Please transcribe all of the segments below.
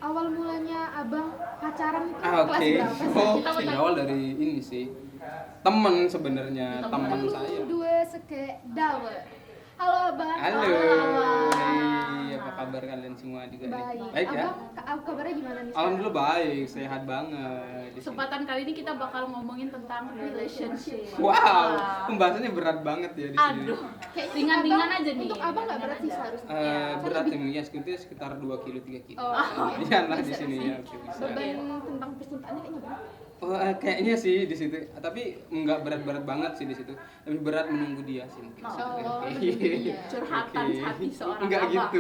awal mulanya abang pacaran itu Oke. kelas berapa sih? Kita mau tanya. Berawal dari ini sih. Temen sebenarnya, teman saya. Dua sekedar. Halo abang. Halo. Halo. Hai, apa kabar kalian semua juga nih? Baik. Baik ya? Abang kabarnya gimana nih? Alhamdulillah baik, sehat banget. di sini. Kesempatan kali ini kita bakal ngomongin tentang relationship. Wow, pembahasannya berat banget ya di sini. Aduh, Kayaknya ringan-ringan abang- aja nih. Untuk abang nggak berat sih Ringan aja. seharusnya. Berat ya, sekitar 2 kilo 3 kilo. Oh, Iya lah di bisa sini sih. ya, oke bisa. Beban tentang percintaannya kayaknya berat. Oh, kayaknya sih di situ, tapi nggak berat-berat banget sih di situ. Lebih berat menunggu dia sih mungkin. Oh, Oke. iya. Curhatan Oke. hati seorang Enggak abang. gitu.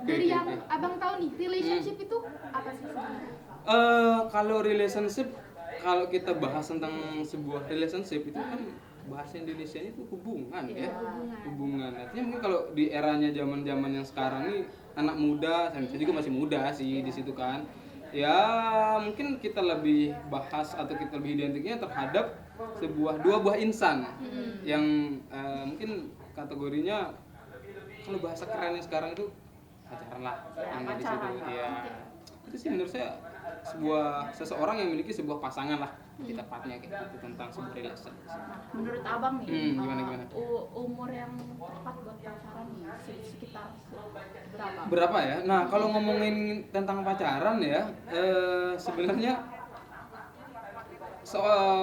Dari Oke, yang oke. abang tahu nih, relationship itu apa sih sebenarnya? Kalau relationship, kalau kita bahas tentang sebuah relationship itu kan bahasa Indonesia itu hubungan ya. Hubungan. Artinya mungkin kalau di eranya zaman-zaman yang sekarang nih anak muda, saya juga masih muda sih di situ kan. Ya mungkin kita lebih bahas atau kita lebih identiknya terhadap dua buah insan yang mungkin kategorinya kalau bahasa kerennya sekarang itu pacaran lah, yang di situ ya. Itu sih menurut saya seseorang yang memiliki sebuah pasangan lah lebih tepatnya kayak gitu tentang sebuah relation. Menurut abang nih, Gimana? umur yang tepat buat pacaran nih sekitar berapa? Berapa ya? Nah kalau ngomongin tentang pacaran ya, sebenarnya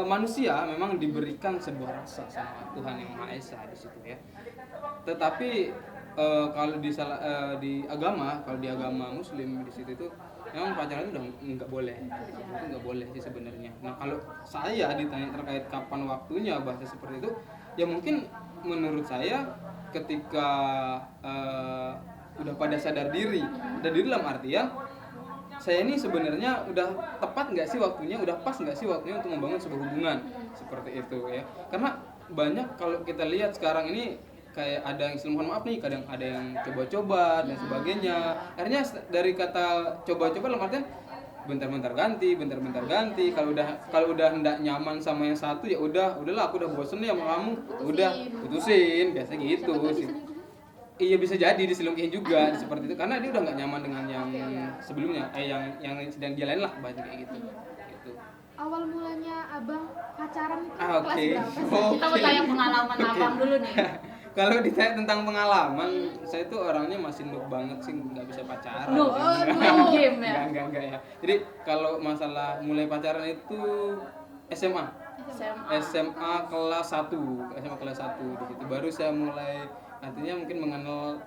manusia memang diberikan sebuah rasa sama Tuhan yang Maha Esa di situ ya. Tetapi kalau di agama, kalau di agama Muslim di situ itu memang pacaran itu udah nggak boleh, itu nggak boleh sih sebenarnya. Nah kalau saya ditanya terkait kapan waktunya bahasa seperti itu, ya mungkin menurut saya ketika udah pada sadar diri dalam artian saya ini sebenarnya udah tepat nggak sih waktunya, udah pas nggak sih waktunya untuk membangun sebuah hubungan seperti itu ya. Karena banyak kalau kita lihat sekarang ini kayak ada yang mohon maaf nih, kadang ada yang coba-coba dan sebagainya. Akhirnya dari kata coba-coba dalam artian bentar-bentar ganti. Kalau udah hendak nyaman sama yang satu ya udahlah aku udah bosen nih sama kamu, udah putusin biasa gitu sih. Iya bisa jadi diselingkuhin juga seperti itu karena dia udah nggak nyaman dengan yang sebelumnya, yang sedang jalanin lah banyak kayak gitu. Gitu. Awal mulanya abang pacaran itu kelas Oke. berapa sih? Kita mau tanya pengalaman abang dulu nih. Kalau ditanya tentang pengalaman, saya tuh orangnya masih noob banget sih, nggak bisa pacaran. Noob, main game ya? Enggak ya. Jadi kalau masalah mulai pacaran itu SMA. SMA kelas 1 di situ baru saya mulai artinya mungkin mengenal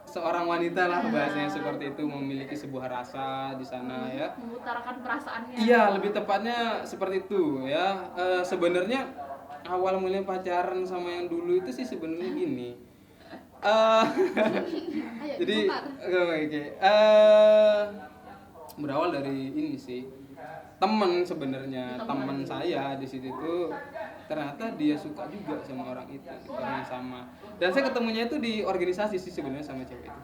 seorang wanita lah bahasanya seperti itu, memiliki sebuah rasa di sana ya. Mengutarakan perasaannya. Iya, lebih tepatnya seperti itu ya. Sebenarnya awal mulai pacaran sama yang dulu itu sih sebenarnya gini. Ayo, Jadi dibongkar. berawal dari ini sih. Temen sebenarnya, temen saya di situ tuh ternyata dia suka juga sama orang itu, orang yang sama. Dan saya ketemunya itu di organisasi sih sebenarnya sama cewek itu.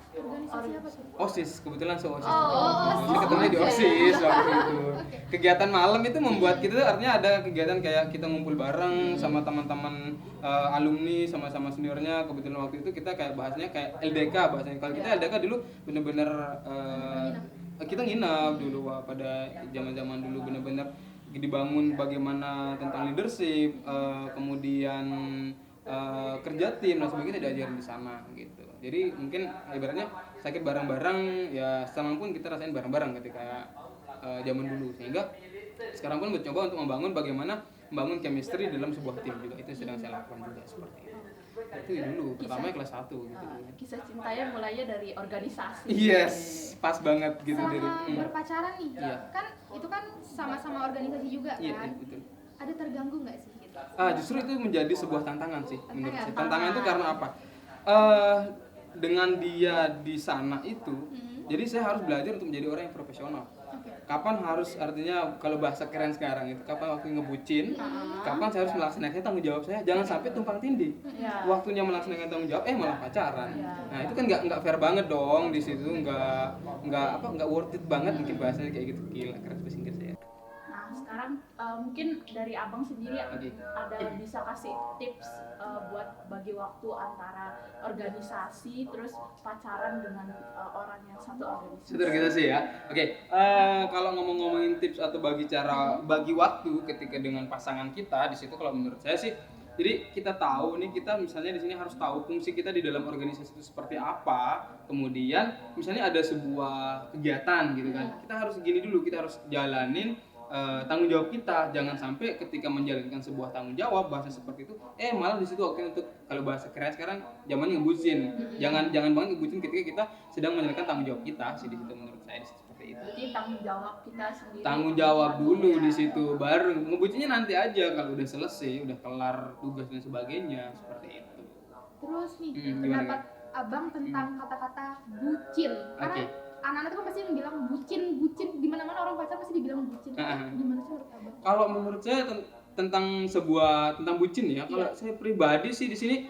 Organisasi apa tuh? OSIS, kebetulan OSIS. OSIS. Jadi ketemunya di OSIS waktu itu. Kegiatan malam itu membuat kita tuh artinya ada kegiatan kayak kita ngumpul bareng sama teman-teman alumni sama-sama seniornya. Kebetulan waktu itu kita kayak bahasnya kayak LDK bahasanya. Kalau kita LDK dulu bener-bener kita nginap dulu pada zaman-zaman dulu bener-bener dibangun bagaimana tentang leadership, kemudian kerja tim dan sebagainya diajarin di sana gitu. Jadi mungkin ibaratnya sakit bareng-bareng ya sama pun kita rasain bareng-bareng ketika zaman dulu, sehingga sekarang pun mencoba untuk membangun membangun chemistry dalam sebuah tim juga, itu sedang saya lakukan juga seperti itu. Itu dulu pertamanya kelas 1 gitu. Kisah cintanya mulainya dari organisasi. Yes, pas banget gitu Sama dari. berpacaran nih, Iya. kan itu kan sama-sama organisasi juga Iya, kan? betul. Ada terganggu nggak sih gitu? Justru itu menjadi sebuah tantangan sih menurut saya. Tantangan itu karena apa? Dengan dia di sana itu, jadi saya harus belajar untuk menjadi orang yang profesional. Kapan harus, artinya kalau bahasa keren sekarang itu, kapan waktu ngebucin, kapan saya harus melaksanakan tanggung jawab saya, jangan sampai tumpang tindih. Waktunya melaksanakan tanggung jawab, malah pacaran. Nah itu kan nggak fair banget dong di situ, nggak worth it banget mungkin bahasanya kayak gitu. Gila, keren bahasa Inggris ya. Nah sekarang mungkin dari abang sendiri Oke. ada bisa kasih tips buat bagi waktu antara organisasi terus pacaran dengan orang yang satu organisasi. Sudah kita sih ya. Oke, kalau ngomongin tips atau bagi waktu ketika dengan pasangan kita di situ, kalau menurut saya sih, jadi kita tahu nih, kita misalnya di sini harus tahu fungsi kita di dalam organisasi itu seperti apa. Kemudian misalnya ada sebuah kegiatan gitu kan, kita harus gini dulu, kita harus jalanin tanggung jawab kita. Jangan sampai ketika menjalankan sebuah tanggung jawab bahasa seperti itu, malah di situ oke untuk, kalau bahasa keren sekarang zamannya ngebucin. Jangan banget ngebucin ketika kita sedang menjalankan tanggung jawab kita sih, di situ menurut saya di situ seperti itu. Berarti tanggung jawab kita sendiri. Tanggung jawab dulu Ya. di situ, baru ngebucinnya nanti aja kalau udah selesai, udah kelar tugas dan sebagainya, seperti itu. Terus nih, Gimana, pendapat abang tentang kata-kata bucin. Karena Oke. anak-anak tuh kan pasti bilang bucin, di mana-mana orang pacar pasti dibilang bucin. Ah. Gimana sih menurut abang? Kalau menurut saya tentang bucin ya, kalau saya pribadi sih di sini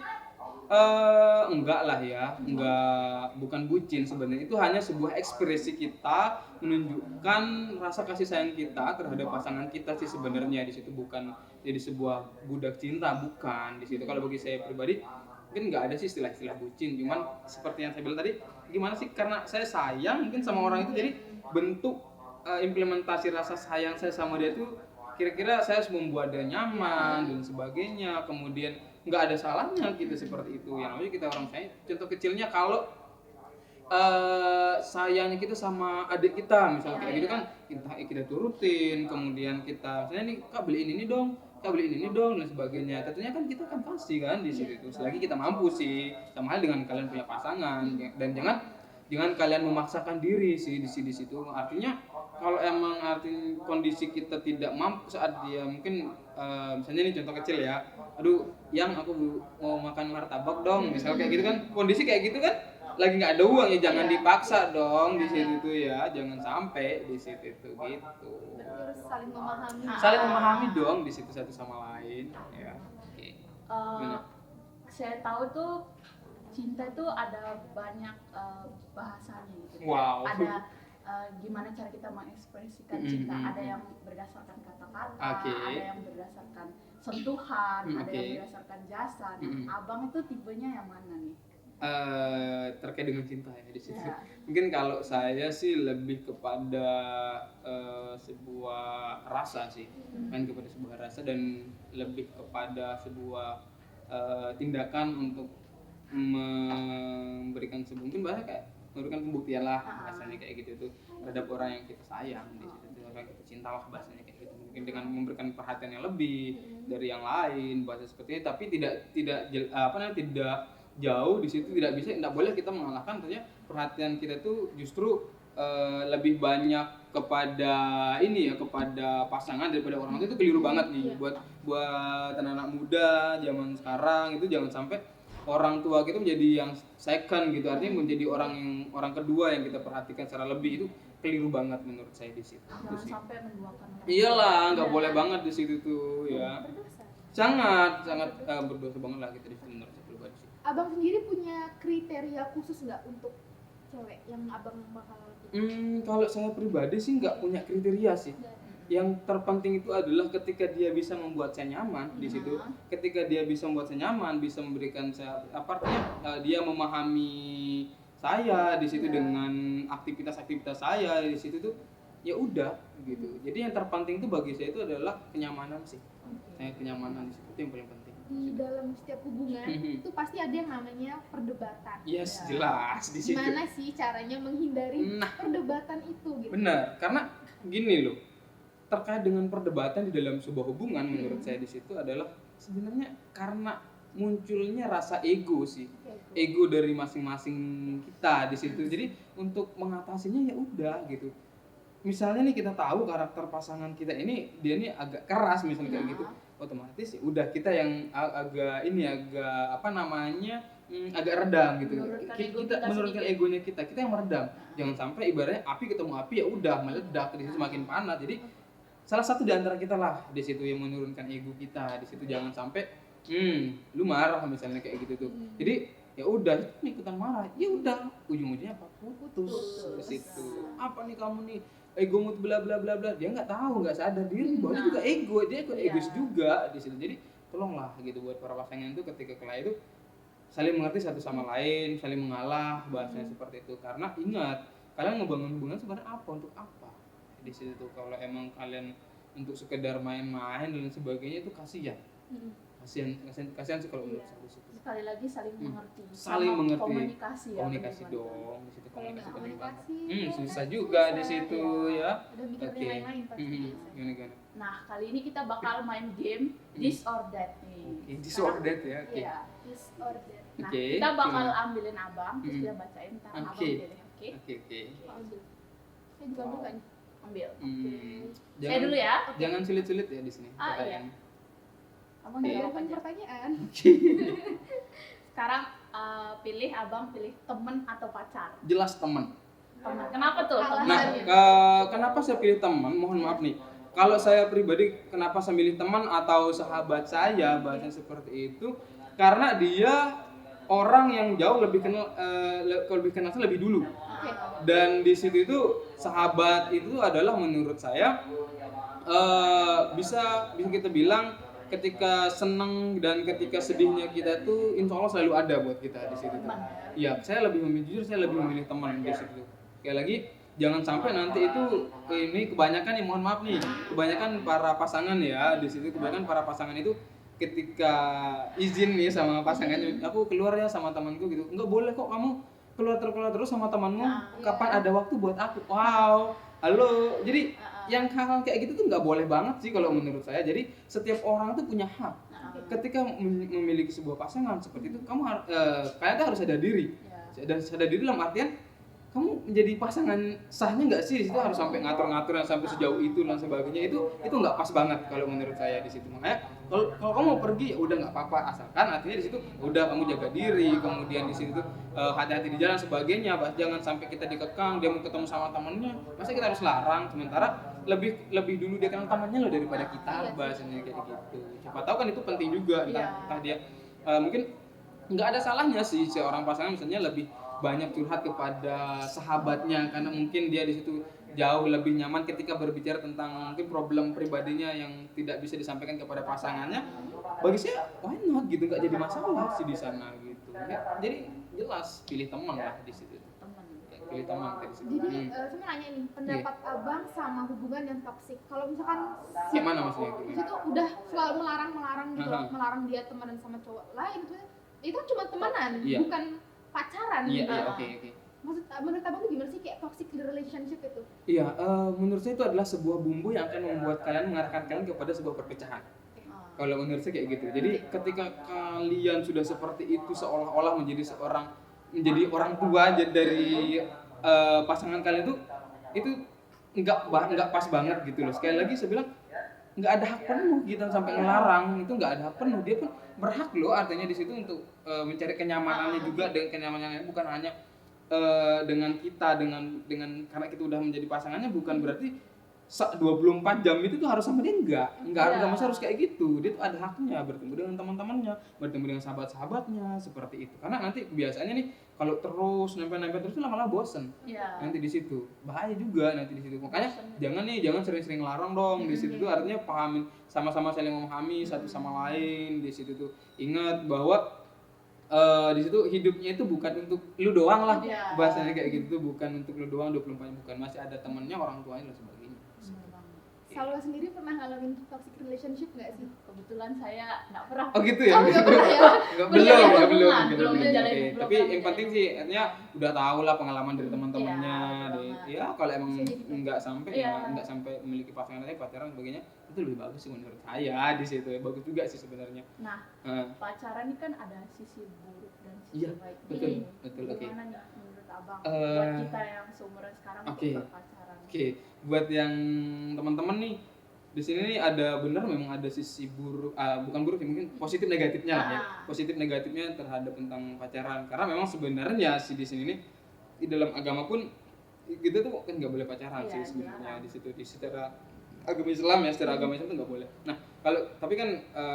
enggak lah ya, bukan bucin sebenarnya. Itu hanya sebuah ekspresi kita menunjukkan rasa kasih sayang kita terhadap pasangan kita sih sebenarnya. Di situ bukan jadi sebuah budak cinta, bukan di situ. Kalau bagi saya pribadi mungkin nggak ada sih istilah-istilah bucin, cuman seperti yang saya bilang tadi, gimana sih, karena saya sayang mungkin sama orang itu, jadi bentuk implementasi rasa sayang saya sama dia itu kira-kira saya harus membuat dia nyaman dan sebagainya. Kemudian nggak ada salahnya kita seperti itu, yang namanya kita orang saya. Contoh kecilnya, kalau sayangnya kita sama adik kita misalnya kayak gitu kan, kita turutin. Kemudian kita misalnya nih, kak beliin ini dong, dan sebagainya. Tentunya kan kita akan kasih kan di situ itu, selagi kita mampu sih. Sama hal dengan kalian punya pasangan, dan jangan kalian memaksakan diri sih di situ. Artinya kalau emang kondisi kita tidak mampu saat dia mungkin misalnya nih contoh kecil ya, aduh yang aku mau makan martabak dong, misalnya kayak gitu kan, kondisi kayak gitu kan, lagi nggak ada uang ya, jangan dipaksa dong di situ tuh ya, jangan sampai di situ tuh gitu. Berarti harus saling memahami. Saling memahami dong di situ satu sama lain ya. Oke. Saya tahu tuh cinta itu ada banyak bahasanya gitu. Wow. Ada gimana cara kita mengekspresikan cinta. Ada yang berdasarkan kata-kata, Oke. ada yang berdasarkan sentuhan, ada Oke. yang berdasarkan jasa. Nah, abang itu tipenya yang mana nih? Terkait dengan cinta ya di situ. Ya. Mungkin kalau saya sih lebih kepada sebuah rasa sih, main kepada sebuah rasa, dan lebih kepada sebuah tindakan untuk memberikan sebuah, mungkin bahasa kayak memberikan pembuktian lah bahasanya kayak gitu tuh, terhadap orang yang kita sayang di situ tuh, orang yang kita cinta lah bahasanya kayak gitu. Mungkin dengan memberikan perhatian yang lebih dari yang lain, bahasa seperti itu, tapi tidak jauh di situ, tidak boleh kita mengalahkan tentunya perhatian kita tuh justru lebih banyak kepada kepada pasangan daripada orang tua. Itu keliru banget nih buat anak-anak muda zaman sekarang. Itu jangan sampai orang tua kita menjadi yang second gitu, artinya menjadi orang kedua yang kita perhatikan secara lebih. Itu keliru banget menurut saya di situ. Jangan sampai menduakan orang. Iyalah, nggak boleh banget di situ tuh ya. Berdosa. Sangat berdosa banget lah kita di situ menurut saya pribadi sih. Abang sendiri punya kriteria khusus nggak untuk cewek yang abang bakal Kalau saya pribadi sih nggak punya kriteria sih. Yang terpenting itu adalah ketika dia bisa membuat saya nyaman di situ. Ketika dia bisa membuat saya nyaman, bisa memberikan saya artinya dia memahami saya di situ dengan aktivitas-aktivitas saya di situ tuh, ya udah gitu. Jadi yang terpenting itu bagi saya itu adalah kenyamanan sih. Saya kenyamanan di situ itu yang paling penting. di dalam setiap hubungan itu pasti ada yang namanya perdebatan. Yes, jelas di situ. Gimana sih caranya menghindari Nah. perdebatan itu gitu? Benar, karena gini loh, terkait dengan perdebatan di dalam sebuah hubungan menurut saya di situ adalah sebenarnya karena munculnya rasa ego sih, ego dari masing-masing kita di situ. Jadi untuk mengatasinya ya udah gitu. Misalnya nih kita tahu karakter pasangan kita ini, dia ini agak keras misalnya kayak gitu, otomatis ya udah kita yang agak agak redam gitu. Kita menurunkan egonya kita yang meredam. Jangan sampai ibaratnya api ketemu api ya udah meledak, di situ semakin panas. Jadi salah satu di antara kita lah di situ yang menurunkan ego kita di situ. Jangan sampai lu marah misalnya kayak gitu tuh. Jadi ya udah ikutan marah, ya udah ujung-ujungnya apa, putus di situ. Apa nih kamu nih egomu bla bla bla bla, dia nggak tahu, nggak sadar diri bahwa dia juga ego, dia egois juga di situ. Jadi tolonglah gitu buat para pasangan itu ketika kelahi itu saling mengerti satu sama lain, saling mengalah, bahasanya seperti itu. Karena ingat, kalian ngebangun hubungan sebenarnya apa, untuk apa di situ tuh. Kalau emang kalian untuk sekedar main-main dan sebagainya itu kasihan. Kasihan sih kalau menurut saya di situ. Sekali lagi saling mengerti. Saling Sama mengerti. Komunikasi ya. Komunikasi teman-teman. dong di situ, Kalau komunikasi nggak penting banget. komunikasi, Susah kan juga di susah. situ Iya. ya. Ada mikirin Oke. yang lain-lain pasti. Gimana? Nah, kali ini kita bakal main game this or that nih. Oke, disordered ya. Oke. Iya. This or that. Nah, Oke, kita bakal gimana? ambilin abang, terus dia bacain, ntar abang Oke. pilih, oke? Oke. Ambil. Saya juga bukan. Ambil. Saya Jangan, dulu ya. jangan sulit-sulit ya di sini. Ah, iya. pertanyaan. Abang Oke. jawab Bukan aja. pertanyaan. Sekarang pilih abang pilih temen atau pacar? Jelas teman. Temen. Kenapa tuh? Alasannya. Nah, Temen? kenapa saya pilih teman? Mohon maaf nih. Kalau saya pribadi, kenapa saya milih teman atau sahabat saya, bahasanya seperti itu, karena dia orang yang jauh lebih kenal, lebih kenal saya lebih dulu. Oke. Dan di situ itu sahabat itu adalah menurut saya bisa kita bilang ketika senang dan ketika sedihnya kita tuh insya Allah selalu ada buat kita di situ. Teman. Iya, saya lebih memilih, jujur saya lebih memilih teman di situ. Kayak lagi jangan sampai nanti itu ini kebanyakan nih, mohon maaf nih, kebanyakan para pasangan ya di situ, kebanyakan para pasangan itu ketika izin nih sama pasangannya, aku keluar ya sama temanku gitu, nggak boleh kok kamu keluar terus sama temanmu, kapan ada waktu buat aku. Wow, halo, jadi yang hal kayak gitu tuh nggak boleh banget sih kalau menurut saya. Jadi setiap orang tuh punya hak ketika memiliki sebuah pasangan seperti itu. Kalian tuh harus sadar diri. Dan sadar diri dalam artian kamu menjadi pasangan sahnya nggak sih di situ, harus sampai ngatur-ngatur dan sampai sejauh itu dan sebagainya. Itu nggak pas banget kalau menurut saya di situ. Makanya kalau kamu mau pergi ya udah nggak apa-apa, asalkan artinya di situ udah kamu jaga diri, kemudian di situ tuh hati-hati di jalan sebagainya. Jangan sampai kita dikekang, dia mau ketemu sama temennya, masa kita harus larang, sementara lebih dulu dia kenal temannya loh daripada kita, bahasanya kayak gitu. Siapa tahu kan itu penting juga, entah dia mungkin nggak ada salahnya sih seorang pasangan misalnya lebih banyak curhat kepada sahabatnya, karena mungkin dia di situ jauh lebih nyaman ketika berbicara tentang mungkin problem pribadinya yang tidak bisa disampaikan kepada pasangannya. Bagi saya why not gitu, nggak jadi masalah sih di sana gitu ya. Jadi jelas pilih teman lah di situ. Pilih teman di situ. Jadi saya mau nanya nih, pendapat abang sama hubungan yang toksik. Kalau misalkan Kayak mana maksudnya? itu udah selalu melarang gitu, melarang dia temenan sama cowok lain, itu kan cuma temenan, Iya. bukan pacaran. Iya, gitu. oke. Menurut abang tuh gimana sih kayak toxic relationship itu? Iya, menurut saya itu adalah sebuah bumbu yang akan membuat kalian mengarahkan kalian kepada sebuah perpecahan. Kalau menurut saya kayak gitu. Jadi ketika kalian sudah seperti itu, seolah-olah menjadi orang tua dari pasangan kalian itu nggak pas banget gitu loh. Sekali lagi saya bilang nggak ada hak penuh gitu sampai ngelarang, itu nggak ada hak penuh. Dia pun berhak loh artinya di situ untuk mencari kenyamanannya juga, dengan kenyamanannya bukan hanya dengan kita dengan karena kita udah menjadi pasangannya, bukan berarti 24 jam itu tuh harus sama dia, enggak masa harus kayak gitu. Dia tuh ada haknya bertemu dengan teman-temannya, bertemu dengan sahabat-sahabatnya seperti itu. Karena nanti biasanya nih kalau terus nempel-nempel terus lama-lama bosen. Nanti di situ bahaya juga nanti di situ. Makanya jangan sering-sering larang dong di situ tuh, artinya pahamin, sama-sama saling memahami satu sama lain di situ tuh. Ingat bahwa di situ hidupnya itu bukan untuk lu doang lah, bahasanya kayak gitu, bukan untuk lu doang 24 jam, bukan, masih ada temennya, orang tuanya dan sebagainya. Salwa sendiri pernah ngalamin toxic relationship nggak sih? Kebetulan saya nggak pernah. Oh gitu ya? Nggak pernah ya? Belum menjalin Oke. hubungan. Tapi yang penting sih artinya udah tahu lah pengalaman dari teman-temannya. Iya, Ya kalau emang nggak sampai Iya. nggak sampai memiliki pasangan aja, pacaran sebagainya, itu lebih bagus sih menurut saya di situ ya. Bagus juga sih sebenarnya. Nah, pacaran ini kan ada sisi buruk dan sisi Iya, baik. betul, oke. Gimana nih menurut abang buat kita yang seumuran sekarang Oke. untuk berpacaran? Oke, buat yang teman-teman nih di sini nih ada benar memang ada sisi buruk, bukan buruk sih, mungkin positif negatifnya lah ya. Positif negatifnya terhadap tentang pacaran. Karena memang sebenarnya sih di sini nih di dalam agama pun kita tuh kan nggak boleh pacaran sih sebenarnya di situ, di secara agama Islam ya, secara agama Islam tuh nggak boleh. Nah kalau tapi kan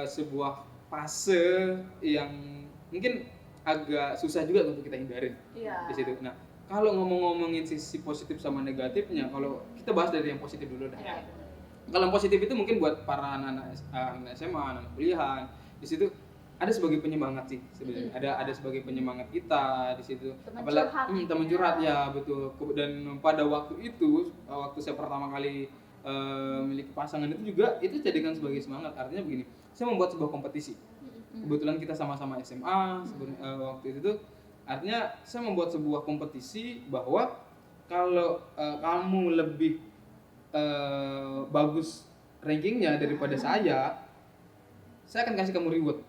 sebuah fase yang mungkin agak susah juga untuk kita hindarin Iya. di situ. Nah, kalau ngomongin sisi positif sama negatifnya, kalau kita bahas dari yang positif dulu dah. Iya. Kalau yang positif itu mungkin buat para anak SMA, anak kuliahan, di situ ada sebagai penyemangat sih sebenarnya. Ada sebagai penyemangat kita di situ. Teman Apalagi curhat. teman curhat ya, betul. Dan pada waktu itu, waktu saya pertama kali memiliki pasangan itu juga itu jadikan sebagai semangat. Artinya begini, saya membuat sebuah kompetisi. Kebetulan kita sama-sama SMA waktu itu tuh, artinya saya membuat sebuah kompetisi bahwa kalau kamu lebih bagus rankingnya daripada saya akan kasih kamu reward.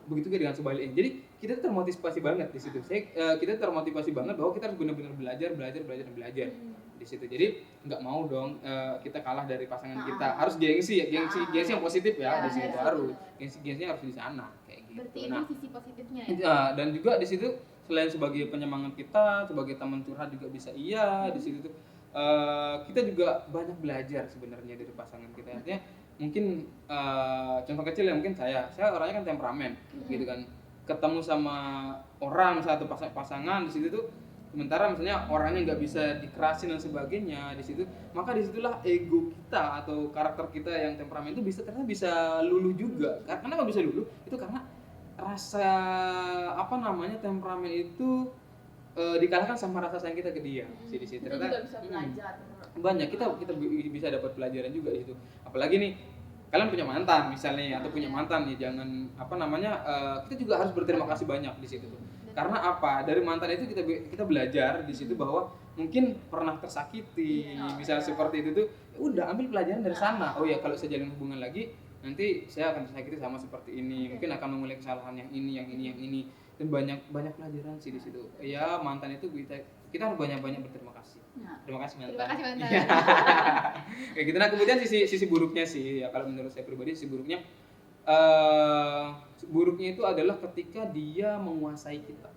Begitu juga dengan sebaliknya. Jadi kita termotivasi banget di situ. Kita termotivasi banget bahwa kita harus benar-benar belajar di situ. Jadi nggak mau dong kita kalah dari pasangan kita. Harus gengsi yang positif ya, di situ harus. Gengsinya harus di sana kayak gitu. Berarti ini sisi positifnya ya. Dan juga di situ selain sebagai penyemangat kita, sebagai teman curhat juga bisa di situ tuh kita juga banyak belajar sebenarnya dari pasangan kita. Artinya mungkin contoh kecil ya, mungkin saya orangnya kan temperamen gitu kan, ketemu sama orang satu pasangan di situ tuh, sementara misalnya orangnya nggak bisa dikerasin dan sebagainya di situ, maka disitulah ego kita atau karakter kita yang temperamen itu ternyata bisa luluh juga. Kenapa bisa luluh? Itu karena rasa temperamen itu dikalahkan sama rasa sayang kita ke dia sih di situ. Kita juga bisa belajar. Banyak kita bisa dapat pelajaran juga di situ. Apalagi nih kalian punya mantan misalnya atau punya mantan nih, jangan kita juga harus berterima kasih banyak di situ tuh. Karena apa? Dari mantan itu kita belajar di situ bahwa mungkin pernah tersakiti, misalnya seperti itu tuh, ya udah ambil pelajaran dari sana. Oh ya, kalau saya jalin hubungan lagi nanti saya akan tersakiti sama seperti ini, mungkin akan mengulangi kesalahan yang ini dan banyak pelajaran sih di situ. Ya mantan itu kita harus banyak berterima kasih. Terima kasih mantan. Terima kasih mantan. Iya. Kayak gitu. Nah, kemudian sisi buruknya sih ya, kalau menurut saya pribadi sisi buruknya itu adalah ketika dia menguasai kita.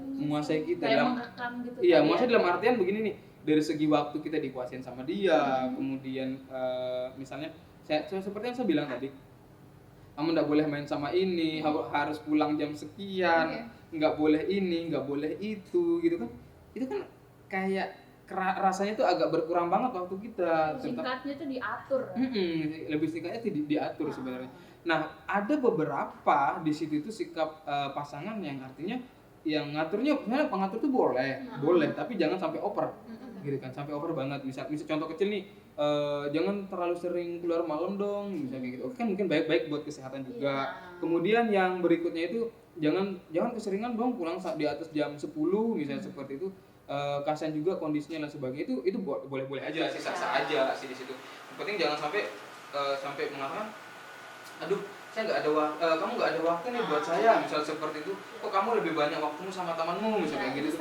Menguasai kita Kayak dalam mengekang gitu. iya, maksudnya dalam artian begini nih, dari segi waktu kita dikuasain sama dia, kemudian misalnya saya seperti yang saya bilang tadi, kamu nggak boleh main sama ini, harus pulang jam sekian, nggak boleh ini, nggak boleh itu, gitu kan? Itu kan kayak rasanya tuh agak berkurang banget waktu kita. Singkatnya tuh diatur. Lebih singkatnya tuh diatur sebenarnya. Nah, ada beberapa di situ itu sikap pasangan yang artinya yang ngaturnya, sebenarnya pengatur tuh boleh, tapi jangan sampai over, gitu kan, sampai over banget. Misal contoh kecil nih, jangan terlalu sering keluar malam dong, misalnya kayak gitu. Kan mungkin baik buat kesehatan juga. Kemudian yang berikutnya itu jangan keseringan dong pulang di atas jam 10 misalnya seperti itu. Kasihan juga kondisinya dan sebagainya, itu boleh aja sih, sah aja sih di situ. Yang penting jangan sampai mengatakan, aduh saya nggak ada kamu nggak ada waktu nih buat saya, misal seperti itu. Kok kamu lebih banyak waktumu sama temanmu, misalnya kayak gitu.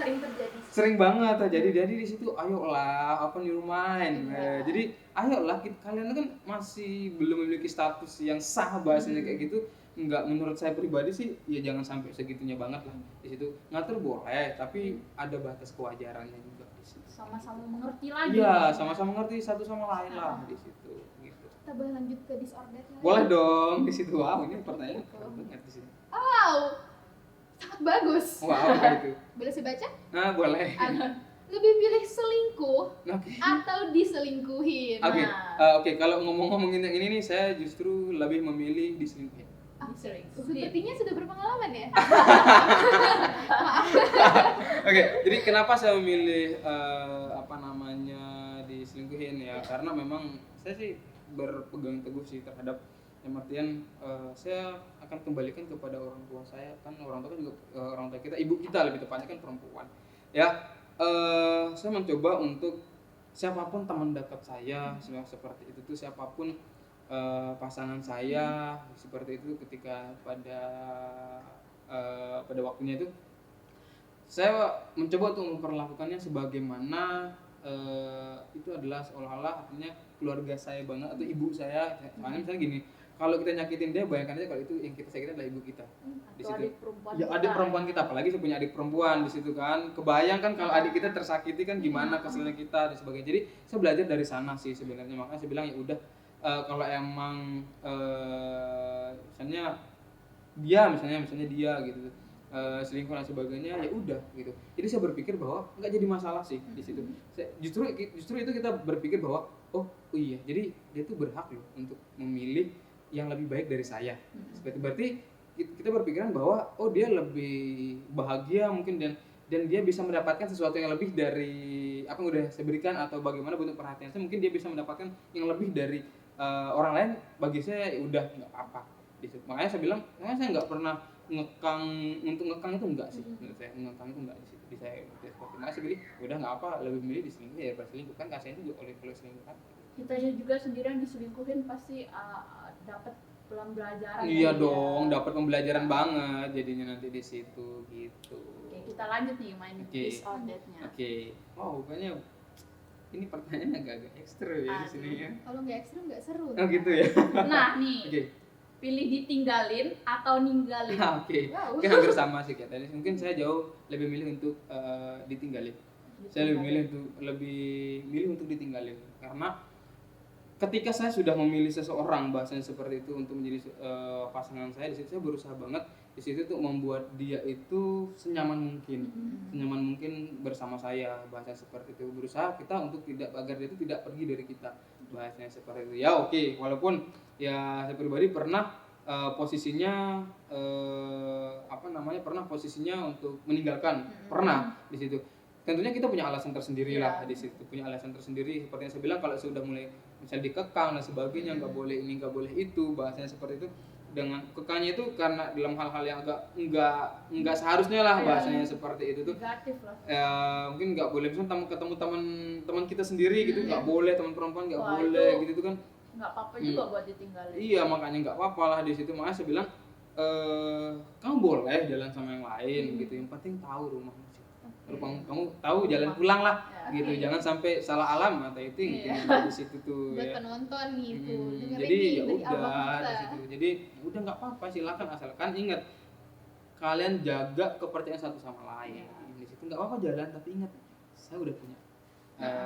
Sering banget jadi di situ. Ayolah, open your mind. Jadi ayolah, kalian kan masih belum memiliki status yang sah bahasanya kayak gitu. Enggak, menurut saya pribadi sih ya jangan sampai segitunya banget lah di situ. Ngatur boleh, tapi ada batas kewajarannya juga di situ. Sama-sama mengerti lagi. Iya, sama-sama mengerti satu sama lain lah di situ gitu. Kita boleh lanjut ke disorder lain? Boleh dong di situ. Wow, ini pertanyaan keren banget di sini. Wow, sangat bagus. Wow, kayak itu. Boleh saya baca? Nah, boleh. Lebih pilih selingkuh Oke. atau diselingkuhin? Oke, kalau ngomongin yang ini nih, saya justru lebih memilih diselingkuhin. Sepertinya sudah berpengalaman ya. Oke, jadi kenapa saya memilih diselingkuhin ya? Karena memang saya sih berpegang teguh sih terhadap yang artian saya akan kembalikan kepada orang tua saya, kan orang tua juga orang tua kita, ibu kita lebih tepatnya kan perempuan. Ya, saya mencoba untuk siapapun teman dekat saya seperti itu tuh, siapapun pasangan saya seperti itu, ketika pada waktunya itu saya mencoba untuk memperlakukannya sebagaimana itu adalah seolah-olah artinya keluarga saya banget atau ibu saya. Soalnya misalnya gini, kalau kita nyakitin dia, bayangkan aja kalau itu yang kita sakitin adalah ibu kita di situ. Adik perempuan kita, apalagi saya punya adik perempuan di situ kan. Kebayang kan kalau adik kita tersakiti kan gimana keselnya kita dan sebagainya. Jadi saya belajar dari sana sih sebenarnya. Makanya saya bilang ya udah, kalau emang misalnya dia gitu, selingkuh dan sebagainya, ya udah gitu. Jadi saya berpikir bahwa nggak jadi masalah sih di situ. Justru itu kita berpikir bahwa oh iya, jadi dia tuh berhak loh untuk memilih yang lebih baik dari saya. Seperti berarti kita berpikiran bahwa oh dia lebih bahagia mungkin dan dia bisa mendapatkan sesuatu yang lebih dari apa yang udah saya berikan atau bagaimana bentuk perhatian saya, mungkin dia bisa mendapatkan yang lebih dari orang lain. Bagi saya ya udah nggak apa-apa di situ. Makanya saya bilang, makanya saya nggak pernah ngekang. Untuk ngekang itu enggak sih menurut saya, ngekang itu enggak di situ. Di saya seperti makanya saya pilih udah nggak apa, lebih milih diselingkuh ya berselingkuh kan, kasihan juga oleh selingkuh kan. Kita juga sendiri yang diselingkuhin pasti dapat pembelajaran. Iya dari dong, dia. dapat pembelajaran banget jadinya nanti di situ gitu. Oke, kita lanjut nih main Oke. this or that-nya. Oke. Wow, kayaknya ini pertanyaannya agak-agak ekstrim ya di sini ya. Kalau nggak ekstrim nggak seru. Oh gitu ya. Nah nih, Oke. pilih ditinggalin atau ninggalin? Oke. Wow. Oke, hampir sama sih kayak tadi. Mungkin saya jauh lebih milih untuk ditinggalin. Saya lebih milih untuk ditinggalin karena ketika saya sudah memilih seseorang, bahasanya seperti itu, untuk menjadi pasangan saya, di situ saya berusaha banget di situ tuh membuat dia itu senyaman mungkin bersama saya, bahasanya seperti itu. Berusaha kita untuk tidak, agar dia itu tidak pergi dari kita, bahasanya seperti itu. Ya oke, walaupun ya saya pribadi pernah posisinya pernah posisinya untuk meninggalkan, pernah di situ. Tentunya kita punya alasan tersendiri lah di situ, punya alasan tersendiri. Seperti yang saya bilang, kalau sudah mulai misalnya dikekang dan sebagainya, nggak boleh ini nggak boleh itu, bahasanya seperti itu. Dengan kekangnya itu karena dalam hal-hal yang agak nggak seharusnya lah, bahasanya seperti itu tuh. Negatif lah. Mungkin nggak boleh misalnya ketemu teman kita sendiri gitu, nggak boleh, teman perempuan nggak Wah, boleh itu gitu tuh kan. Nggak apa-apa juga buat ditinggalin. Iya, makanya nggak apa-apa lah di situ. Makanya saya bilang kamu boleh jalan sama yang lain gitu, yang penting tahu rumahmu sih. Kamu tahu jalan pulang lah Ya, gitu, jangan sampai salah alamat itu yang di situ tuh Buat ya. penonton nih tuh. Dengerin Jadi nih ya dari abang udah kita. di situ. Jadi udah nggak apa-apa, silakan, asalkan ingat kalian jaga kepercayaan satu sama lain. Di situ nggak apa-apa jalan, tapi ingat saya udah punya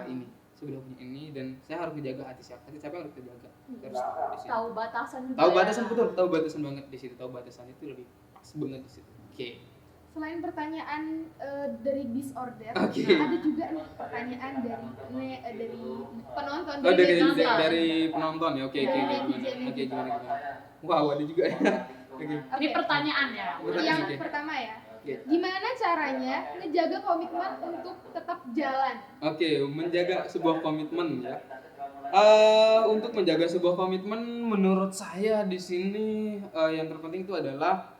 ini, saya udah punya ini, dan saya harus menjaga hati siapa yang harus kita jaga. Terus di situ. Tahu batasan juga. Tahu batasan, ya. betul, tahu batasan banget di situ. Tahu batasan itu lebih pas banget di situ. Oke. Selain pertanyaan dari disorder, Oke. ada juga nih pertanyaan dari penonton. Oh, dari penonton. penonton ya. Oke, gimana. Wow, ada juga ya. Oke. Ini pertanyaan ya. Yang Oke. pertama ya. Oke. Gimana caranya ngejaga komitmen untuk tetap jalan? Oke, menjaga sebuah komitmen ya. Untuk menjaga sebuah komitmen, menurut saya di sini yang terpenting itu adalah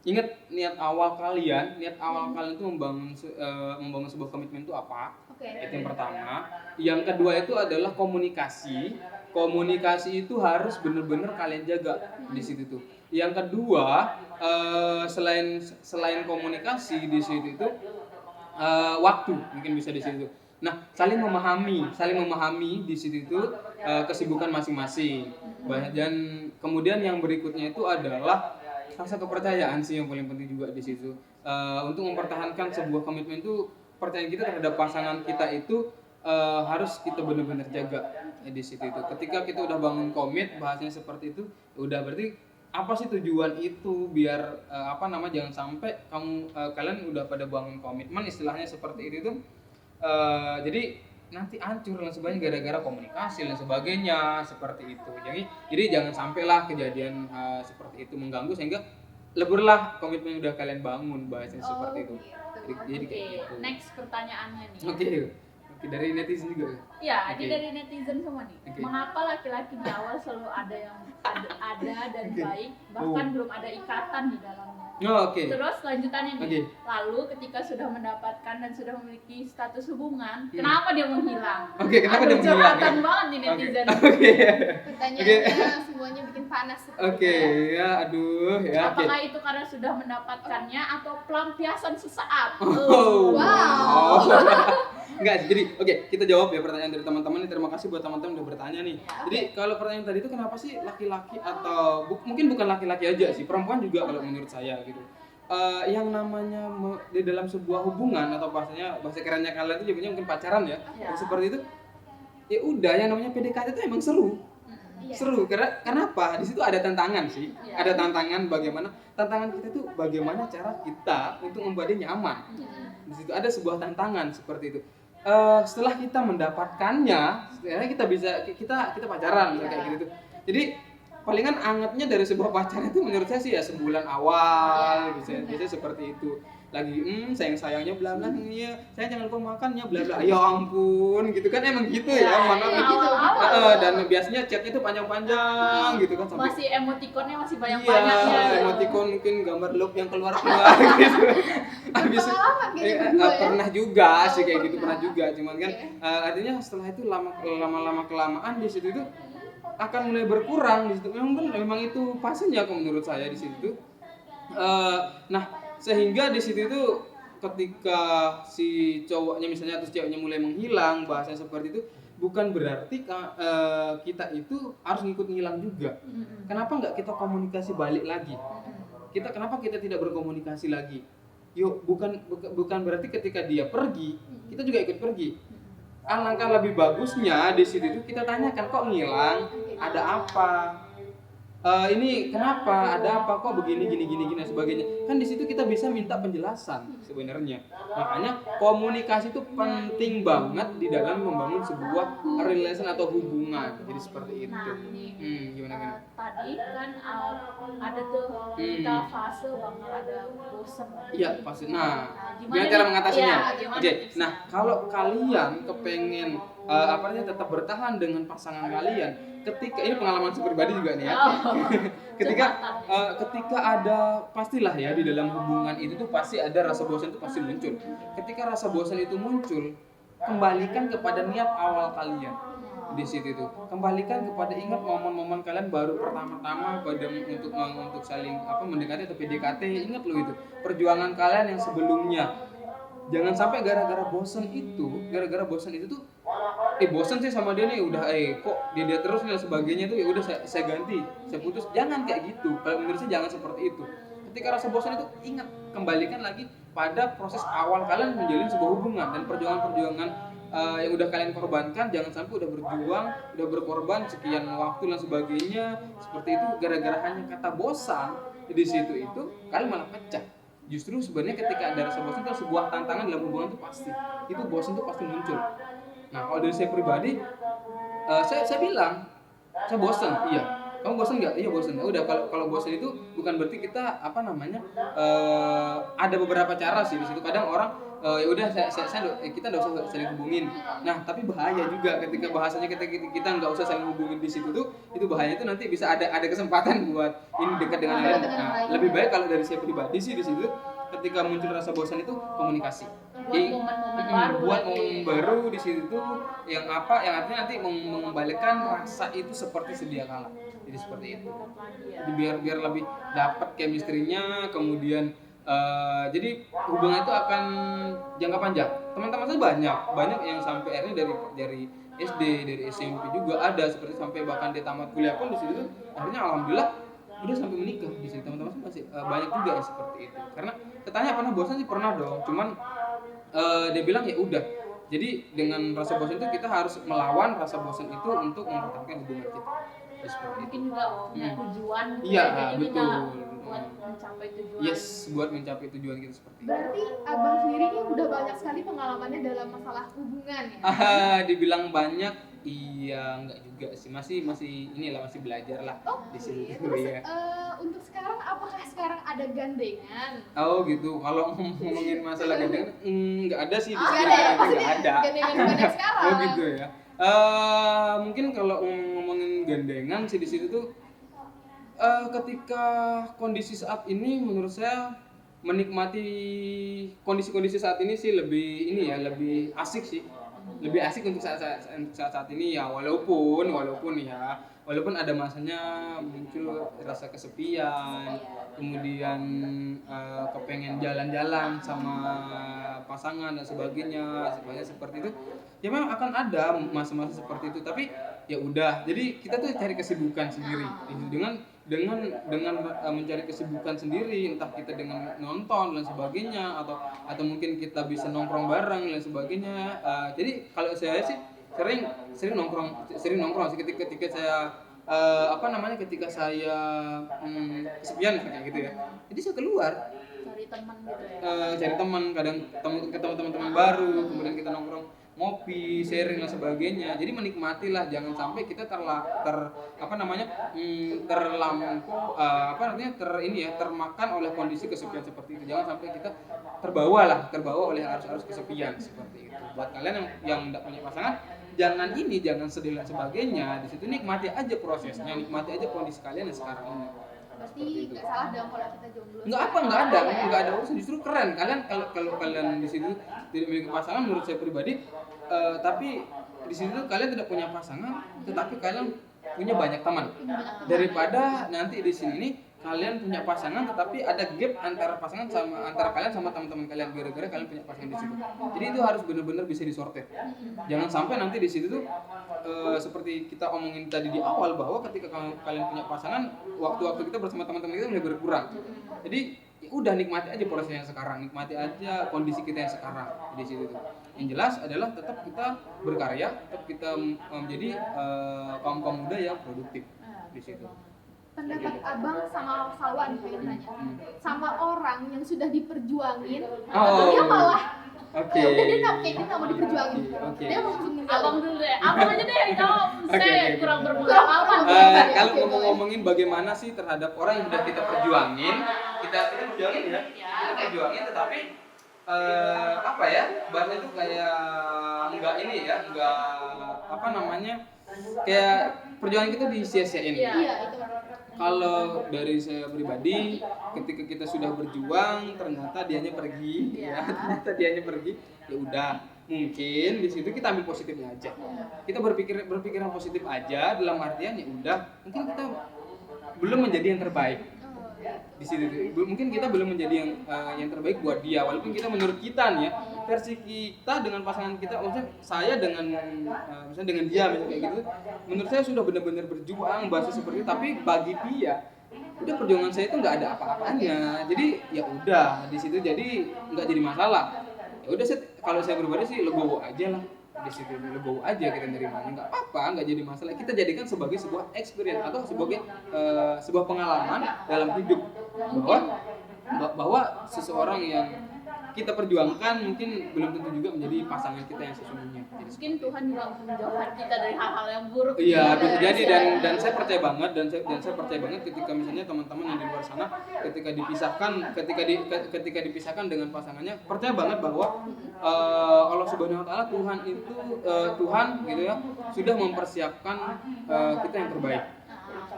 ingat niat awal kalian itu membangun sebuah komitmen itu apa? Oke. Itu yang pertama. Yang kedua itu adalah komunikasi. Komunikasi itu harus benar-benar kalian jaga di situ tuh. Yang kedua, selain komunikasi di situ itu waktu mungkin bisa di situ. Nah, saling memahami di situ itu kesibukan masing-masing. Dan kemudian yang berikutnya itu adalah rasa kepercayaan sih yang paling penting juga di situ. Untuk mempertahankan sebuah komitmen itu, percayaan kita terhadap pasangan kita itu harus kita benar-benar jaga di situ itu. Ketika kita udah bangun komit, bahasanya seperti itu, udah berarti apa sih tujuan itu, biar jangan sampai kalian udah pada bangun komitmen istilahnya seperti itu tuh. Jadi nanti hancur dan sebagainya gara-gara komunikasi dan sebagainya seperti itu. Jadi jangan sampailah kejadian seperti itu mengganggu sehingga leburlah komitmen yang udah kalian bangun, bahasanya seperti itu. Jadi Oke, kayak gitu. next pertanyaannya nih. Oke, dari netizen juga. Ya, Oke. ini dari netizen semua nih. Oke. Mengapa laki-laki di awal selalu ada yang ada dan Oke. baik, bahkan belum ada ikatan di dalamnya. Oh, oke. Terus lanjutannya nih. Oke. Lalu ketika sudah mendapatkan dan sudah memiliki status hubungan, kenapa dia menghilang? Oke, kenapa dia menghilang? Curhatan banget nih netizen. Oke. Pertanyaannya semuanya bikin panas. Oke, ya aduh ya. Oke. Apakah itu karena sudah mendapatkannya atau pelampiasan sesaat? Oh. Wow. Enggak, jadi oke, kita jawab ya pertanyaan dari teman-teman nih. Terima kasih buat teman-teman udah bertanya nih. Ya, Jadi kalau pertanyaan tadi itu kenapa sih laki-laki atau mungkin bukan laki-laki aja sih, perempuan juga kalau menurut saya gitu. Yang namanya di dalam sebuah hubungan atau bahasa kerennya kalian itu jadinya mungkin pacaran ya. Ya. Seperti itu. Ya udah, yang namanya PDKT itu emang seru. Iya. seru karena apa? Di situ ada tantangan sih. Iya. Ada tantangan tantangan kita tuh bagaimana cara kita untuk membuat dia nyaman. Di situ ada sebuah tantangan seperti itu. Setelah kita mendapatkannya, setelah kita pacaran kayak gitu. Jadi palingan angetnya dari sebuah pacaran itu menurut saya sih ya sebulan awal bisa seperti itu. Lagi sayang-sayangnya bla bla ya, saya jangan lupa makannya bla bla. Ya ampun, gitu kan emang gitu ya, mana iya, gitu. awal-awal. Dan biasanya chatnya itu panjang-panjang gitu kan sampai Masih emoticonnya masih banyak-banyak iya, ya. emoticon mungkin gambar love yang keluar gitu. Habis Pengalaman kayaknya berdua ya. pernah juga sih kayak gitu, Pernah. pernah juga. Cuman kan artinya setelah itu lama-lama kelamaan di situ itu akan mulai berkurang di situ. Memang itu fasenya kalau menurut saya di situ. Nah, sehingga di situ itu ketika si cowoknya misalnya atau ceweknya mulai menghilang bahasa seperti itu bukan berarti kita itu harus ngikut ngilang juga. Kenapa nggak kita komunikasi balik lagi? Kenapa kita tidak berkomunikasi lagi? Yuk, bukan berarti ketika dia pergi kita juga ikut pergi. Alangkah lebih bagusnya di situ itu kita tanyakan kok ngilang, ada apa? Ini kenapa? Ada apa? Kok begini gini dan sebagainya. Kan di situ kita bisa minta penjelasan sebenarnya. Makanya komunikasi itu penting banget di dalam membangun sebuah relation atau hubungan. Jadi seperti itu. Nah, nih, Gimana? tadi kan ada tuh kita fase bakal ada bosen. Iya, pasti. Nah, gimana gimana cara nih? mengatasinya? Iya, gimana Oke. tipsnya? Nah, kalau kalian kepengen tetap bertahan dengan pasangan kalian, ketika ini pengalaman saya pribadi juga nih ya. Ketika ada pastilah ya di dalam hubungan itu tuh pasti ada rasa bosan itu pasti muncul. Ketika rasa bosan itu muncul, kembalikan kepada niat awal kalian. Di situ itu kembalikan kepada ingat momen-momen kalian baru pertama-tama untuk saling mendekati atau PDKT. Ingat loh itu perjuangan kalian yang sebelumnya. Jangan sampai gara-gara bosan itu tuh bosan sih sama dia nih udah kok dia terus dan sebagainya tuh ya udah saya ganti, saya putus. Jangan kayak gitu. Kalau menurut saya jangan seperti itu. Ketika rasa bosan itu ingat kembalikan lagi pada proses awal kalian menjalin sebuah hubungan dan perjuangan-perjuangan yang udah kalian korbankan. Jangan sampai udah berjuang, udah berkorban sekian waktu dan sebagainya seperti itu gara-gara hanya kata bosan di situ itu kalian malah pecah. Justru sebenarnya ketika ada rasa bosan itu sebuah tantangan dalam hubungan itu pasti. Itu bosan itu pasti muncul. Nah, kalau dari saya pribadi saya bilang saya bosan. Iya. Kamu bosan nggak? Iya bosan. Udah kalau bosan itu bukan berarti kita ada beberapa cara sih di situ. Kadang orang ya udah kita nggak usah saling hubungin. Nah, tapi bahaya juga ketika bahasanya kita nggak usah saling hubungin di situ tuh, itu bahaya itu nanti bisa ada kesempatan buat ini dekat dengan lain. Nah, lebih baik kalau dari saya pribadi sih di situ ketika muncul rasa bosan itu komunikasi. Buat momen baru di situ tuh yang artinya nanti mengembalikan rasa itu seperti sedia kala. Jadi seperti itu. Jadi biar lebih dapat chemistry-nya, kemudian jadi hubungan itu akan jangka panjang. Teman-teman saya banyak yang sampai akhirnya dari SD, dari SMP juga ada seperti sampai bahkan dia tamat kuliah pun di situ akhirnya alhamdulillah udah sampai menikah. Di sini teman-teman saya masih banyak juga yang seperti itu. Karena katanya pernah bosan sih pernah dong, cuman dia bilang ya udah. Jadi dengan rasa bosan itu kita harus melawan rasa bosan itu untuk mempertahankan hubungan kita. Mungkin juga punya tujuan. Iya, jadi betul. Buat mencapai tujuan. Yes, buat mencapai tujuan kita seperti itu. Berarti abang sendiri ini udah banyak sekali pengalamannya dalam masalah hubungan ya? Dibilang banyak, iya enggak juga sih. Masih masih belajar lah di sini. Terus Ya. untuk sekarang apakah sekarang ada gandengan? Oh gitu. Kalau ngomongin masalah gandengan, enggak ada sih di sini. Nggak ada ya? Maksudnya Enggak ada. gandengan yang sekarang? Oh gitu ya. Mungkin kalau ngomongin gandengan sih di situ tuh ketika kondisi saat ini menurut saya menikmati kondisi saat ini sih lebih asik sih. Lebih asik untuk saat ini ya walaupun ada masanya muncul rasa kesepian, kemudian kepengen jalan-jalan sama pasangan dan sebagainya seperti itu. Ya memang akan ada masa-masa seperti itu, tapi ya udah. Jadi kita tuh cari kesibukan sendiri dengan mencari kesibukan sendiri, entah kita dengan nonton dan sebagainya atau mungkin kita bisa nongkrong bareng dan sebagainya. Jadi kalau saya sih sering nongkrong sih ketika saya apa namanya, ketika saya kesepian kayak gitu ya, jadi saya keluar Cari teman gitu ya. cari teman, kadang ketemu teman-teman baru, kemudian kita nongkrong ngopi, sharing dan sebagainya. Jadi menikmatilah, jangan sampai kita apa namanya, terlampau apa artinya termakan oleh kondisi kesepian seperti itu. Jangan sampai kita terbawa oleh arus-arus kesepian seperti itu. Buat kalian yang tidak punya pasangan, jangan sedih dan sebagainya. Di situ nikmati aja prosesnya, nikmati aja kondisi kalian yang sekarang ini. Berarti nggak salah dong kalau kita jomblo. Nggak ada urusan, justru keren kalian kalau kalian di situ tidak memiliki pasangan. Menurut saya pribadi, tapi di situ kalian tidak punya pasangan, tetapi kalian punya banyak teman. Daripada nanti di sini nih kalian punya pasangan tetapi ada gap antara kalian sama teman-teman kalian gara-gara kalian punya pasangan di situ. Jadi itu harus benar-benar bisa disortir. Jangan sampai nanti di situ tuh seperti kita omongin tadi di awal, bahwa ketika kalian punya pasangan, waktu-waktu kita bersama teman-teman kita mulai berkurang. Jadi ya udah, nikmati aja prosesnya sekarang, nikmati aja kondisi kita yang sekarang di situ tuh. Yang jelas adalah tetap kita berkarya, tetap kita menjadi kaum muda yang produktif di situ. Pendapat abang sama Salwan pengen nanya, sama orang yang sudah diperjuangin, dia malah Oke. udah dia nggak mau diperjuangin, Oke. dia mau langsung ninggalin. Abang dulu deh, abang aja deh, jawab. Oke, Saya oke. kurang berpengalaman. Kalau ngomongin bagaimana sih terhadap orang yang sudah kita perjuangin, kita perjuangin ya, kita perjuangin, tetapi apa ya, bahasa itu kayak enggak ini ya, enggak apa namanya, kayak perjuangan kita disia-siain. Iya. Iya itu. Kalau dari saya pribadi, ketika kita sudah berjuang, ternyata dianya pergi, Iya. ya, ternyata dianya pergi, ya udah, mungkin di situ kita ambil positifnya aja. Kita berpikir yang positif aja, dalam artian ya udah, mungkin kita belum menjadi yang terbaik di situ. Mungkin kita belum menjadi yang terbaik buat dia, walaupun kita menurut kita nih ya, versi kita dengan pasangan kita, maksudnya saya dengan misalnya dengan dia misalnya kayak gitu, menurut saya sudah benar-benar berjuang bahasa seperti itu, tapi bagi dia udah perjuangan saya itu nggak ada apa-apanya, jadi ya udah di situ, jadi nggak jadi masalah. Ya udah, kalau saya pribadi sih legowo aja lah di situ, legowo aja kita nerimanya, nggak apa-apa, nggak jadi masalah. Kita jadikan sebagai sebuah experience atau sebagai sebuah pengalaman dalam hidup, bahwa seseorang yang kita perjuangkan mungkin belum tentu juga menjadi pasangan kita yang sesungguhnya. Jadi Mungkin Tuhan juga menjauhkan kita dari hal-hal yang buruk. iya, bisa jadi, dan saya percaya banget, dan saya percaya banget ketika misalnya teman-teman yang di luar sana ketika dipisahkan dengan pasangannya, percaya banget bahwa Allah Subhanahu wa taala, Tuhan itu Tuhan gitu ya, sudah mempersiapkan kita yang terbaik.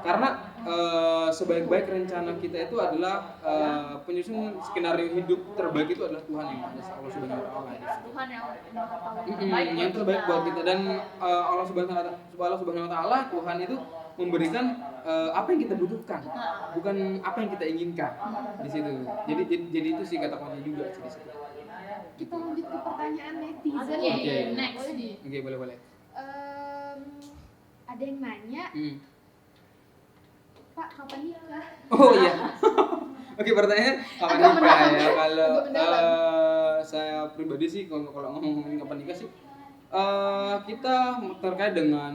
Karena sebaik-baik rencana kita itu adalah penyusun skenario hidup terbaik itu adalah Tuhan yang Maha Esa, Allah Subhanahu wa taala. Tuhan yang terbaik Yang terbaik buat kita, dan Allah Subhanahu wa taala, Tuhan itu memberikan apa yang kita butuhkan, bukan apa yang kita inginkan di situ. Jadi itu sih kata kunci juga sih di situ. Kita lanjut ke pertanyaan netizen. Oke, ya. next. Boleh nih. Oke, boleh. Ada yang nanya, Pak kapan nikah? Oh iya. Oke, pertanyaannya kapan Agak nikah mendalam. ya? Kalau Agak mendalam. saya pribadi sih, kalau ngomongin kapan nikah sih, kita terkait dengan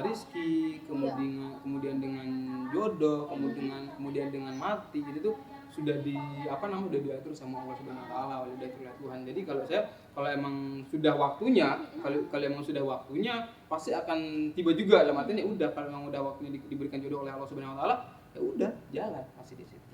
rizki, kemudian dengan jodoh, kemudian dengan mati, jadi tuh sudah udah diatur sama Allah Subhanahu wa taala, udah diatur oleh Tuhan. Jadi kalau emang sudah waktunya, kalau emang sudah waktunya pasti akan tiba juga. Dalam artinya ya udah, kalau emang udah waktunya diberikan jodoh oleh Allah Subhanahu wa taala, ya udah jalan pasti di situ.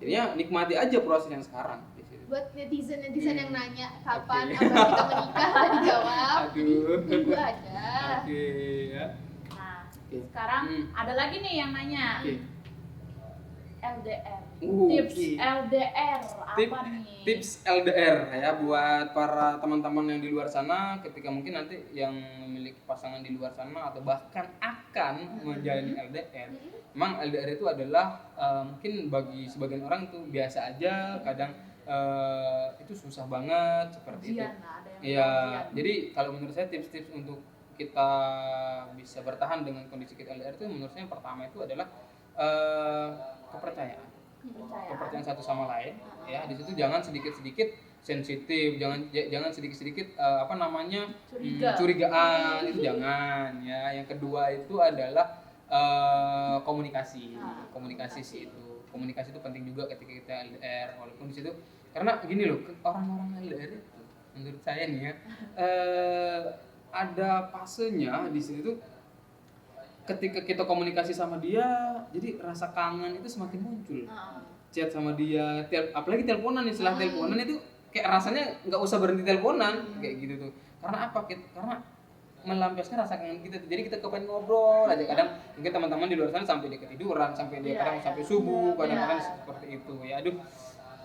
Jadinya nikmati aja proses yang sekarang di situ. Buat netizen yang nanya kapan Oke. abang kita menikah, lah dijawab. Aduh. Tunggu aja. Oke ya. Nah, Oke. sekarang ada lagi nih yang nanya. Oke. LDR. Oke. Tips LDR apa nih? Tips LDR ya buat para teman-teman yang di luar sana, ketika mungkin nanti yang memiliki pasangan di luar sana atau bahkan akan menjalani LDR. Memang LDR itu adalah mungkin bagi sebagian orang itu biasa aja, kadang itu susah banget seperti itu. Ujian lah, ada yang Iya, ujian. jadi kalau menurut saya tips-tips untuk kita bisa bertahan dengan kondisi kita LDR itu, menurut saya yang pertama itu adalah kepercayaan satu sama lain. Ya, di situ jangan sedikit-sedikit sensitif, jangan sedikit-sedikit Curiga. curigaan, itu jangan ya. Yang kedua itu adalah komunikasi sih itu. Komunikasi itu penting juga ketika kita LDR, walaupun di situ karena gini loh, orang-orang LDR itu menurut saya nih ya ada fasenya di situ tuh ketika kita komunikasi sama dia, jadi rasa kangen itu semakin muncul. Chat sama dia, apalagi teleponan nih, setelah teleponan itu kayak rasanya nggak usah berhenti teleponan kayak gitu tuh. Karena apa? Karena melampiaskan rasa kangen kita. Jadi kita kepengen ngobrol aja. Kadang mungkin teman-teman di luar sana sampai dia ketiduran, sampai dia kadang sampai subuh, kadang-kadang seperti itu. Ya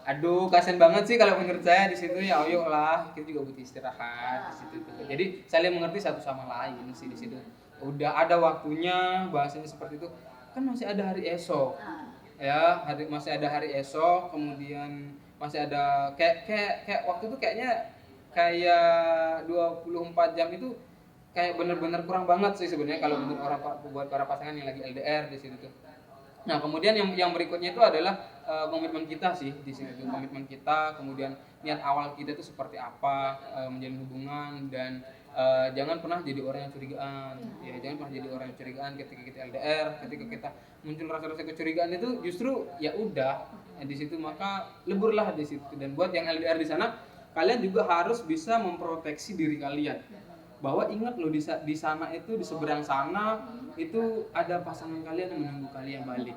aduh kasian banget sih kalau menurut saya di situ. Ya ayo lah, kita juga butuh istirahat di situ tuh. Jadi saling mengerti satu sama lain sih di situ. Udah ada waktunya, bahasanya seperti itu. Kan masih ada hari esok. Ya, masih ada hari esok, kemudian masih ada kayak waktu itu kayaknya kayak 24 jam itu kayak bener-bener kurang banget sih sebenarnya kalau menurut buat para pasangan yang lagi LDR di situ tuh. Nah, kemudian yang berikutnya itu adalah komitmen kita sih di sini tuh. Komitmen kita, kemudian niat awal kita itu seperti apa menjalin hubungan, dan jangan pernah jadi orang yang curigaan. Ya, jangan pernah jadi orang yang curigaan ketika kita LDR, ketika kita muncul rasa-rasa kecurigaan itu justru ya udah di situ, maka leburlah di situ. Dan buat yang LDR di sana, kalian juga harus bisa memproteksi diri kalian. Bahwa ingat loh di sana itu, di seberang sana itu ada pasangan kalian yang menunggu kalian balik.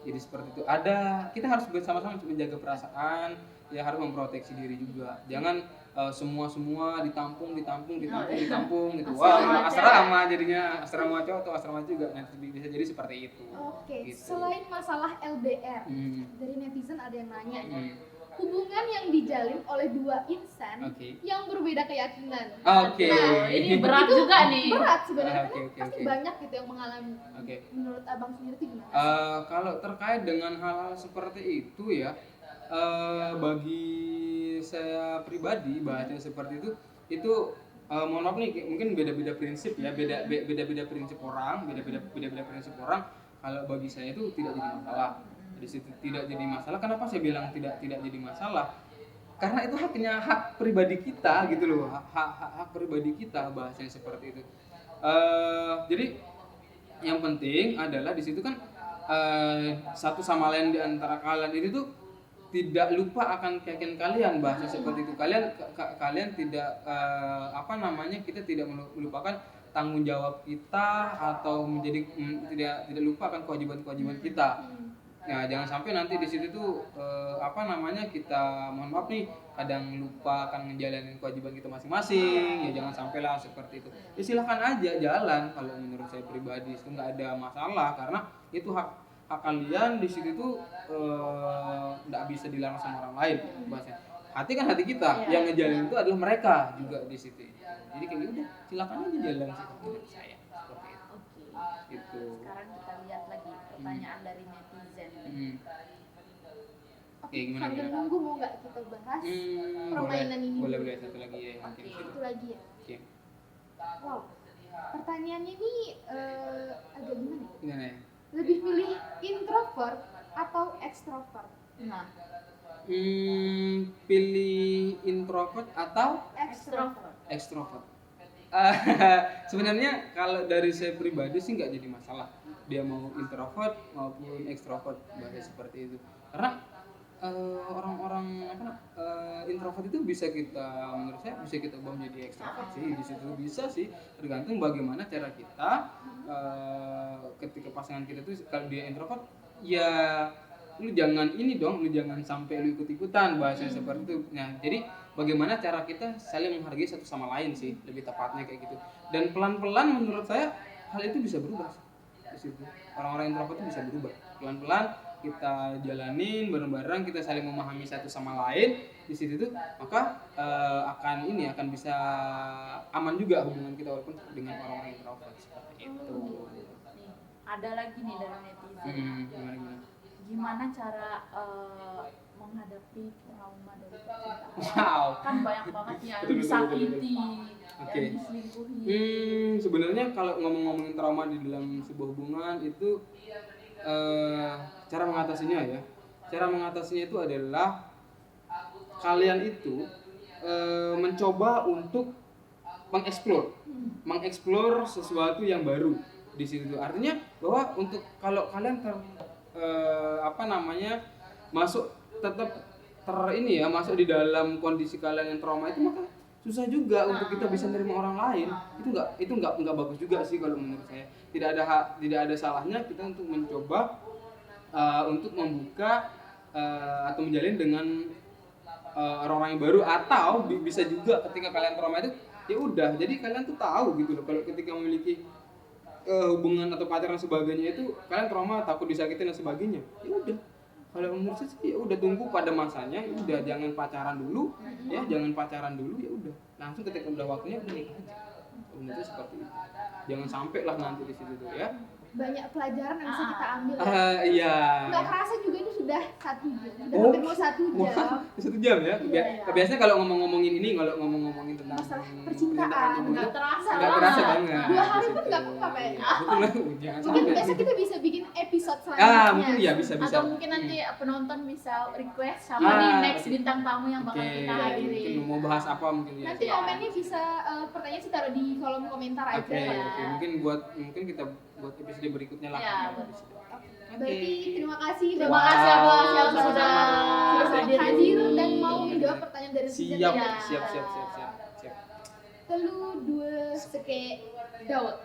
Jadi seperti itu. Kita harus bersama-sama menjaga perasaan, ya harus memproteksi diri juga. Jangan semua ditampung gitu. Wah, asrama jadinya, asrama cowok atau asrama juga, nanti bisa jadi seperti itu. Oke, Gitu. selain masalah LDR, dari netizen ada yang nanya hubungan yang dijalin oleh dua insan yang berbeda keyakinan. Nah, ini berat juga nih. Berat sebenarnya, pasti Oke. banyak gitu yang mengalami. Menurut abang sendiri itu gimana? Kalau terkait dengan hal-hal seperti itu ya, bagi saya pribadi bahasanya seperti itu mohon maaf nih, mungkin beda-beda prinsip ya, beda-beda prinsip orang, beda-beda prinsip orang. Kalau bagi saya itu tidak jadi masalah. Di situ tidak jadi masalah. Kenapa saya bilang tidak jadi masalah? Karena itu hak pribadi kita gitu loh, hak pribadi kita, bahasanya seperti itu. Jadi yang penting adalah di situ kan satu sama lain di antara kalian itu tuh tidak lupa akan keyakinan kalian, bahasa seperti itu. Kalian tidak kita tidak melupakan tanggung jawab kita, atau tidak lupa akan kewajiban kita. Ya, jangan sampai nanti di situ tuh kita mohon maaf nih kadang lupa akan ngejalanin kewajiban kita masing-masing. Ya jangan sampailah seperti itu. Ya silakan aja jalan, kalau menurut saya pribadi itu nggak ada masalah, karena itu hak kalian di situ tuh nggak bisa dilarang sama orang lain. Bahasanya hati kan hati kita, yang ngejalin itu adalah mereka juga di situ. Jadi kayak gitu, silakan aja jalan sih menurut saya seperti itu. Gitu. Sekarang kita lihat lagi pertanyaan dari netizen. Oke, sambil nunggu mau nggak kita bahas permainan ini? Boleh satu lagi ya. Oke, itu lagi ya. Oke. Wow, pertanyaannya ini agak gimana? Gimana ya? Lebih pilih introvert atau extrovert? Nah, Pilih introvert atau extrovert? Sebenarnya kalau dari saya pribadi sih nggak jadi masalah dia mau introvert maupun extrovert, bahasa seperti itu. Karena orang-orang introvert itu menurut saya bisa kita ubah menjadi extrovert sih. Di situ bisa sih, tergantung bagaimana cara kita ketika pasangan kita tuh. Kalau dia introvert, ya lu jangan sampai lu ikut-ikutan, bahasanya seperti itu. Nah, jadi bagaimana cara kita saling menghargai satu sama lain sih, lebih tepatnya kayak gitu. Dan pelan-pelan menurut saya hal itu bisa berubah di situ. Orang-orang introvert itu bisa berubah pelan-pelan, kita jalanin bareng-bareng, kita saling memahami satu sama lain di situ tuh, maka akan bisa aman juga hubungan kita walaupun dengan orang-orang introvert seperti itu. nih, ada lagi nih dari netizen. Gimana? Gimana cara menghadapi trauma dari percintaan? Wow. Kan banyak banget yang Betul. disakiti, Oke. yang diselingkuhi. Sebenarnya kalau ngomongin trauma di dalam sebuah hubungan itu cara mengatasinya itu adalah kalian itu mencoba untuk mengeksplor sesuatu yang baru. di situ. Artinya bahwa untuk kalau kalian masuk tetap ini ya, masuk di dalam kondisi kalian yang trauma itu, maka susah juga untuk kita bisa menerima orang lain. Itu nggak bagus juga sih kalau menurut saya. Tidak ada salahnya kita untuk mencoba untuk membuka atau menjalin dengan orang-orang yang baru, atau bisa juga ketika kalian trauma itu ya udah, jadi kalian tuh tahu gitu loh, kalau ketika memiliki hubungan atau pacaran sebagainya itu kalian trauma, takut disakitin dan sebagainya, ya udah. Kalau menurut saya sih ya udah, tunggu pada masanya, ya udah, jangan pacaran dulu ya, ya udah, langsung ketika udah waktunya udah nikah aja. Menurut saya seperti itu, jangan sampai lah nanti di situ tuh ya. Banyak pelajaran yang bisa kita ambil. Iya. Nggak kerasa juga itu sudah 1 jam, udah hampir mau 1 jam. 1 jam ya. Biasanya kalau ngomongin tentang masalah percintaan nggak terasa banget. 2 hari pun nggak apa-apa kayaknya. Mungkin besok kita bisa bikin episode selanjutnya. Mungkin ya bisa. Atau mungkin nanti penonton bisa request sama nih next bintang tamu yang bakal kita hadiri. Mungkin mau bahas apa mungkin ya. Nanti komennya bisa pertanyaan sih taruh di kolom komentar aja. Oke. Mungkin kita buat episode berikutnya lah. Berarti terima kasih Terima kasih Abang yang sudah hadir dan mau menjawab pertanyaan dari Siap. Telu 2 seke Daud.